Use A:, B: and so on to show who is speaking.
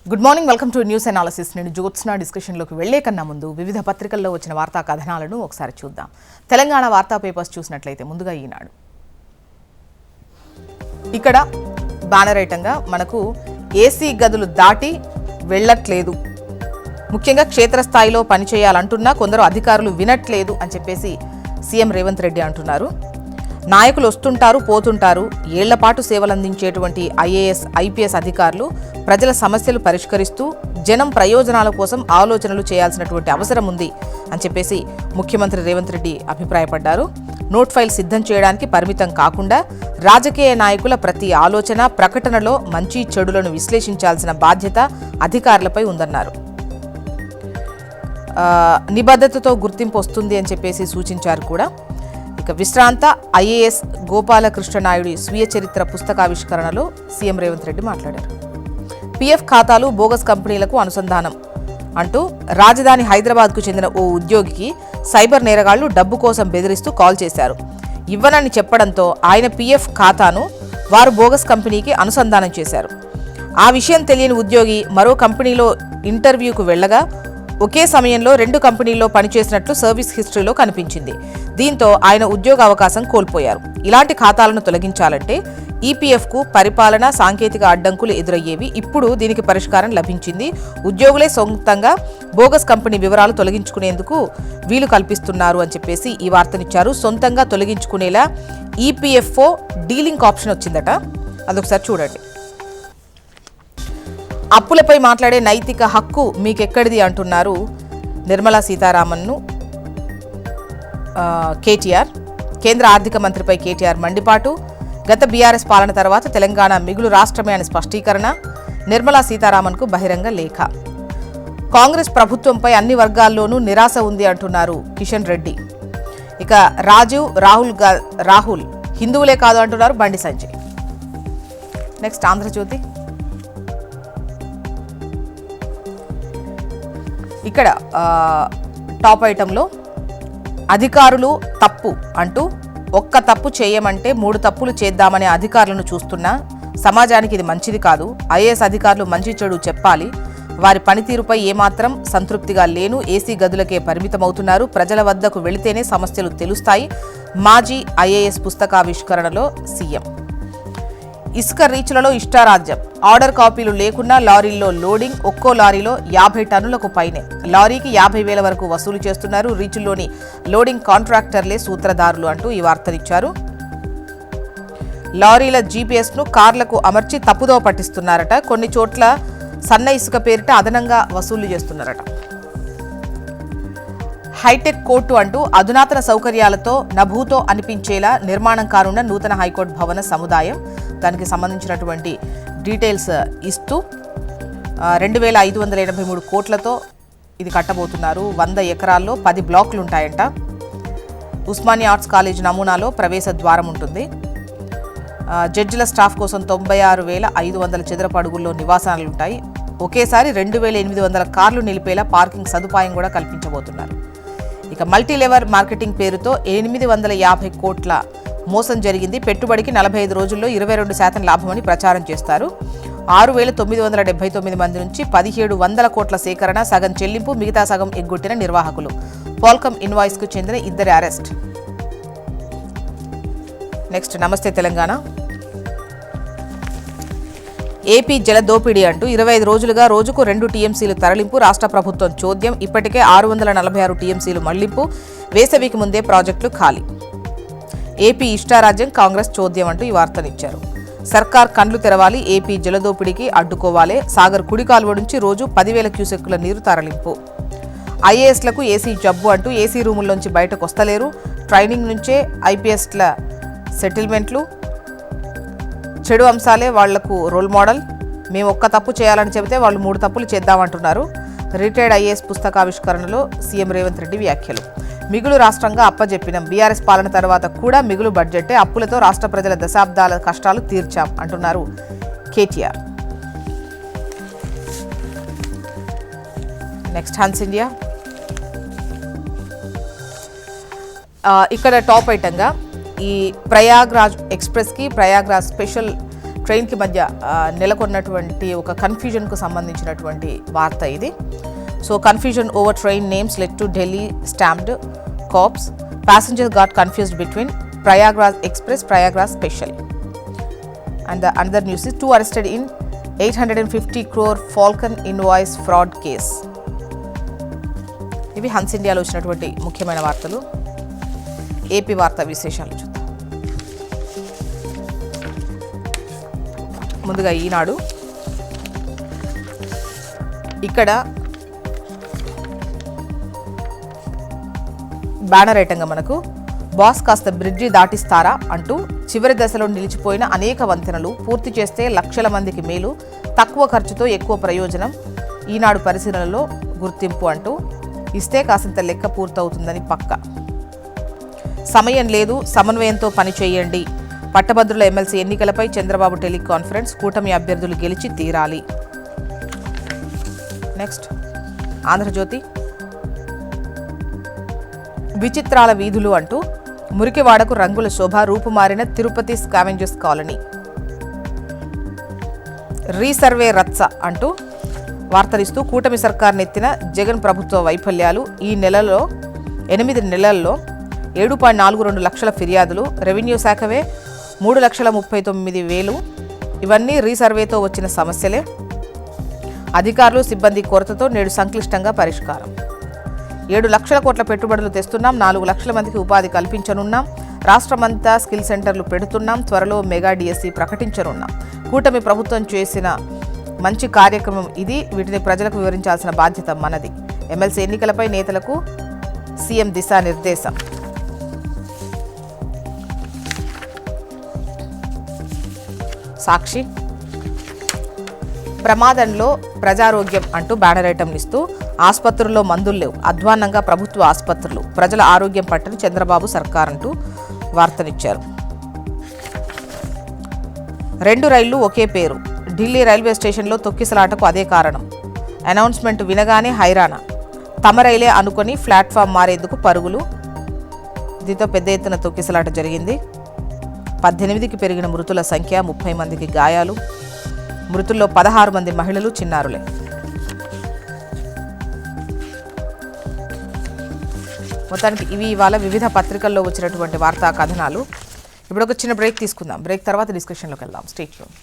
A: Good morning, welcome to news analysis. నేను జ్యోత్స్న. డిస్కషన్లోకి వెళ్లే కన్నా ముందు వివిధ పత్రికల్లో వచ్చిన వార్తా కథనాలను ఒకసారి చూద్దాం. తెలంగాణ వార్తా పేపర్స్ చూసినట్లయితే ముందుగా ఈనాడు. ఇక్కడ బ్యానర్ ఐటంగా మనకు ఏసీ గదులు దాటి వెళ్ళట్లేదు, ముఖ్యంగా క్షేత్రస్థాయిలో పనిచేయాలంటున్నా కొందరు అధికారులు వినట్లేదు అని చెప్పేసి సీఎం రేవంత్ రెడ్డి అంటున్నారు. నాయకులు వస్తుంటారు, పోతుంటారు. ఏళ్లపాటు సేవలందించేటువంటి ఐఏఎస్, ఐపీఎస్ అధికారులు ప్రజల సమస్యలు పరిష్కరిస్తూ జనం ప్రయోజనాల కోసం ఆలోచనలు చేయాల్సినటువంటి అవసరం ఉంది అని చెప్పేసి ముఖ్యమంత్రి రేవంత్ రెడ్డి అభిప్రాయపడ్డారు. నోట్ ఫైల్ సిద్ధం చేయడానికి పరిమితం కాకుండా రాజకీయ నాయకుల ప్రతి ఆలోచన, ప్రకటనలో మంచి చెడులను విశ్లేషించాల్సిన బాధ్యత అధికారులపై ఉందన్నారు. నిబద్ధతతో గుర్తింపు వస్తుంది అని చెప్పేసి సూచించారు కూడా. ఇక విశ్రాంత ఐఏఎస్ గోపాలకృష్ణనాయుడి స్వీయ చరిత్ర పుస్తకావిష్కరణలో సీఎం రేవంత్ రెడ్డి మాట్లాడారు. పీఎఫ్ ఖాతాలు బోగస్ కంపెనీలకు అనుసంధానం అంటూ రాజధాని హైదరాబాద్కు చెందిన ఓ ఉద్యోగికి సైబర్ నేరగాళ్లు డబ్బు కోసం బెదిరిస్తూ కాల్ చేశారు. ఇవ్వనని చెప్పడంతో ఆయన పీఎఫ్ ఖాతాను వారు బోగస్ కంపెనీకి అనుసంధానం చేశారు. ఆ విషయం తెలియని ఉద్యోగి మరో కంపెనీలో ఇంటర్వ్యూకు వెళ్లగా ఒకే సమయంలో 2 కంపెనీల్లో పనిచేసినట్లు సర్వీస్ హిస్టరీలో కనిపించింది. దీంతో ఆయన ఉద్యోగ అవకాశం కోల్పోయారు. ఇలాంటి ఖాతాలను తొలగించాలంటే ఈపీఎఫ్కు పరిపాలన, సాంకేతిక అడ్డంకులు ఎదురయ్యేవి. ఇప్పుడు దీనికి పరిష్కారం లభించింది. ఉద్యోగులే సొంతంగా బోగస్ కంపెనీ వివరాలు తొలగించుకునేందుకు వీలు కల్పిస్తున్నారు అని చెప్పేసి ఈ వార్తనిచ్చారు. సొంతంగా తొలగించుకునేలా ఈపీఎఫ్ఓ డీలింక్ ఆప్షన్ వచ్చిందట. అదొకసారి చూడండి. అప్పులపై మాట్లాడే నైతిక హక్కు మీకెక్కడిది అంటున్నారు నిర్మలా సీతారామన్ను కేటీఆర్. కేంద్ర ఆర్థిక మంత్రిపై కేటీఆర్ మండిపాటు. గత బీఆర్ఎస్ పాలన తర్వాత తెలంగాణ మిగులు రాష్ట్రమే అని స్పష్టీకరణ. నిర్మలా సీతారామన్కు బహిరంగ లేఖ. కాంగ్రెస్ ప్రభుత్వంపై అన్ని వర్గాల్లోనూ నిరాశ ఉంది అంటున్నారు కిషన్ రెడ్డి. ఇక రాహుల్ హిందువులే కాదు అంటున్నారు బండి సంజయ్. నెక్స్ట్ ఆంధ్రజ్యోతి. ఇక్కడ టాప్ ఐటంలో అధికారులు తప్పు అంటూ ఒక్క తప్పు చేయమంటే 3 తప్పులు చేద్దామనే అధికారులను చూస్తున్నా సమాజానికి ఇది మంచిది కాదు. ఐఏఎస్ అధికారులు మంచి చెడు చెప్పాలి. వారి పనితీరుపై ఏమాత్రం సంతృప్తిగా లేను. ఏసీ గదులకే పరిమితమవుతున్నారు. ప్రజల వద్దకు వెళితేనే సమస్యలు తెలుస్తాయి. మాజీ ఐఏఎస్ పుస్తకావిష్కరణలో సీఎం. ఇసుక రీచ్లలో ఇష్టారాజ్యం. ఆర్డర్ కాపీలు లేకుండా లారీల్లో లోడింగ్. ఒక్కో లారీలో 50 టన్నులకు పైనే. లారీకి 50,000 వరకు వసూలు చేస్తున్నారు. రీచుల్లోని లోడింగ్ కాంట్రాక్టర్లే సూత్రధారులు అంటూ ఈ వార్తనిచ్చారు. లారీల జీపీఎస్ను కార్లకు అమర్చి తప్పుదో పట్టిస్తున్నారట. కొన్ని చోట్ల సన్న ఇసుక పేరిట అదనంగా వసూలు చేస్తున్నారట. హైటెక్ కోర్టు అంటూ అధునాతన సౌకర్యాలతో నభూతో అనిపించేలా నిర్మాణం కానున్న నూతన హైకోర్టు భవన సముదాయం. దానికి సంబంధించినటువంటి డీటెయిల్స్ ఇస్తూ 2,583 కోట్లతో ఇది కట్టబోతున్నారు. 100 ఎకరాల్లో 10 బ్లాకులు ఉంటాయంట. ఉస్మానియా ఆర్ట్స్ కాలేజ్ నమూనాలో ప్రవేశ ద్వారం ఉంటుంది. జడ్జిల స్టాఫ్ కోసం 96,500 చదరపు అడుగుల్లో నివాసాలు ఉంటాయి. ఒకేసారి 2,800 కార్లు నిలిపేలా పార్కింగ్ సదుపాయం కూడా కల్పించబోతున్నారు. ఇక మల్టీలెవర్ మార్కెటింగ్ పేరుతో 850 కోట్ల మోసం జరిగింది. పెట్టుబడికి 45 రోజుల్లో 22% లాభమని ప్రచారం చేస్తారు. 6,979 మంది నుంచి 1,700 కోట్ల సేకరణ, సగం చెల్లింపు, మిగతా సగం ఎగ్గొట్టిన నిర్వాహకులు. పాల్కమ్ ఇన్వాయిస్కు చెందిన 2 అరెస్ట్. నెక్స్ట్ నమస్తే తెలంగాణ. ఏపీ జల దోపిడీ అంటూ 25 రోజులుగా రోజుకు 2 టీఎంసీలు తరలింపు. రాష్ట్ర ప్రభుత్వం చోద్యం. ఇప్పటికే 646 టీఎంసీలు మళ్లింపు. వేసవికి ముందే ప్రాజెక్టులు ఖాళీ. ఏపీ ఇష్టారాజ్యం, కాంగ్రెస్ చోద్యం అంటూ ఈ వార్తనిచ్చారు. సర్కార్ కండ్లు తెరవాలి. ఏపీ జలదోపిడీకి అడ్డుకోవాలి. సాగర్ కుడి కాలువ నుంచి రోజు 10,000 క్యూసెక్కుల నీరు తరలింపు. ఐఏఎస్లకు ఏసీ జబ్బు అంటూ ఏసీ రూముల్లోంచి బయటకు వస్తలేరు. ట్రైనింగ్ నుంచే ఐపీఎస్ల సెటిల్మెంట్లు. చెడు అంశాలే వాళ్లకు రోల్ మోడల్. మేము ఒక్క తప్పు చేయాలని చెబితే వాళ్ళు 3 తప్పులు చేద్దామంటున్నారు. రిటైర్డ్ ఐఏఎస్ పుస్తకావిష్కరణలో సీఎం రేవంత్ రెడ్డి వ్యాఖ్యలు. మిగులు రాష్ట్రంగా అప్పజెప్పినాం. బీఆర్ఎస్ పాలన తర్వాత కూడా మిగులు బడ్జెట్టే. అప్పులతో రాష్ట్ర ప్రజల దశాబ్దాల కష్టాలు తీర్చాం అంటున్నారు కేటీఆర్. Next Hans India. ఇక్కడ టాప్ ఐటంగా ఈ ప్రయాగ్రాజ్ ఎక్స్ప్రెస్కి ప్రయాగ్రాజ్ స్పెషల్ ట్రైన్కి మధ్య నెలకొన్నటువంటి ఒక కన్ఫ్యూజన్కు సంబంధించినటువంటి వార్త ఇది. So confusion over train names led to Delhi stampede cops. Passengers got confused between Prayagraj Express, Prayagraj Special. And the another news is 2 arrested in 850 crore Falcon invoice fraud case. ఇవి Hans ఇండియాలో వచ్చినటువంటి ముఖ్యమైన వార్తలు. ఏపీ వార్తా విశేషాలు చూద్దాం. ముందుగా ఈనాడు. ఇక్కడ బ్యానర్ ఐటంగా మనకు బాస్ కాస్త బ్రిడ్జి దాటిస్తారా అంటూ చివరి దశలో నిలిచిపోయిన అనేక వంతెనలు పూర్తి చేస్తే లక్షల మందికి మేలు, తక్కువ ఖర్చుతో ఎక్కువ ప్రయోజనం, ఈనాడు పరిశీలనలో గుర్తింపు అంటూ ఇస్తే కాసింత లెక్క పూర్తవుతుందని పక్క. సమయం లేదు, సమన్వయంతో పని చేయండి. పట్టభద్రుల ఎమ్మెల్సీ ఎన్నికలపై చంద్రబాబు టెలికాన్ఫరెన్స్. కూటమి అభ్యర్థులు గెలిచి తీరాలి. నెక్స్ట్ ఆంధ్రజ్యోతి. విచిత్రాల వీధులు అంటూ మురికివాడకు రంగుల శోభ, రూపుమారిన తిరుపతి స్కావెంజర్స్ కాలనీ. రీసర్వే రచ్చ అంటూ వార్తలిస్తూ కూటమి సర్కార్ నెత్తిన జగన్ ప్రభుత్వ వైఫల్యాలు. ఈ నెలలో 8 నెలల్లో 7.42 లక్షల ఫిర్యాదులు. రెవెన్యూ శాఖవే 3,39,000. ఇవన్నీ రీసర్వేతో వచ్చిన సమస్యలే. అధికారులు సిబ్బంది కొరతతో నేడు సంక్లిష్టంగా పరిష్కారం. 7 లక్షల కోట్ల పెట్టుబడులు తెస్తున్నాం, 4 లక్షల మందికి ఉపాధి కల్పించనున్నాం, రాష్ట్రమంతా స్కిల్ సెంటర్లు పెడుతున్నాం, త్వరలో మెగా డిఎస్సి ప్రకటించనున్నాం. కూటమి ప్రభుత్వం చేసిన మంచి కార్యక్రమం ఇది, వీటిని ప్రజలకు వివరించాల్సిన బాధ్యత మనది. ఎమ్మెల్సీ ఎన్నికలపై నేతలకు సీఎం దిశానిర్దేశం. సాక్షి. ప్రమాదంలో ప్రజారోగ్యం అంటూ బ్యానర్ ఐటమ్ ఇస్తూ ఆసుపత్రుల్లో మందులు లేవు, అధ్వాన్నంగా ప్రభుత్వ ఆసుపత్రులు, ప్రజల ఆరోగ్యం పట్టని చంద్రబాబు సర్కార్ అంటూ వార్తనిచ్చారు. 2 రైళ్లు ఒకే పేరు. ఢిల్లీ రైల్వే స్టేషన్లో తొక్కిసలాటకు అదే కారణం. అనౌన్స్మెంట్ వినగానే హైరాణ. తమ రైలే అనుకొని ప్లాట్ఫామ్ మారేందుకు పరుగులు. దీంతో పెద్ద ఎత్తున తొక్కిసలాట జరిగింది. 18కి పెరిగిన మృతుల సంఖ్య, 30 మందికి గాయాలు. మృతుల్లో 16 మంది మహిళలు, చిన్నారులే. మొత్తానికి ఇవి ఇవాళ వివిధ పత్రికల్లో వచ్చినటువంటి వార్తా కథనాలు. ఇప్పుడు ఒక చిన్న బ్రేక్ తీసుకుందాం. బ్రేక్ తర్వాత డిస్కషన్లోకి వెళ్దాం. Stay tuned.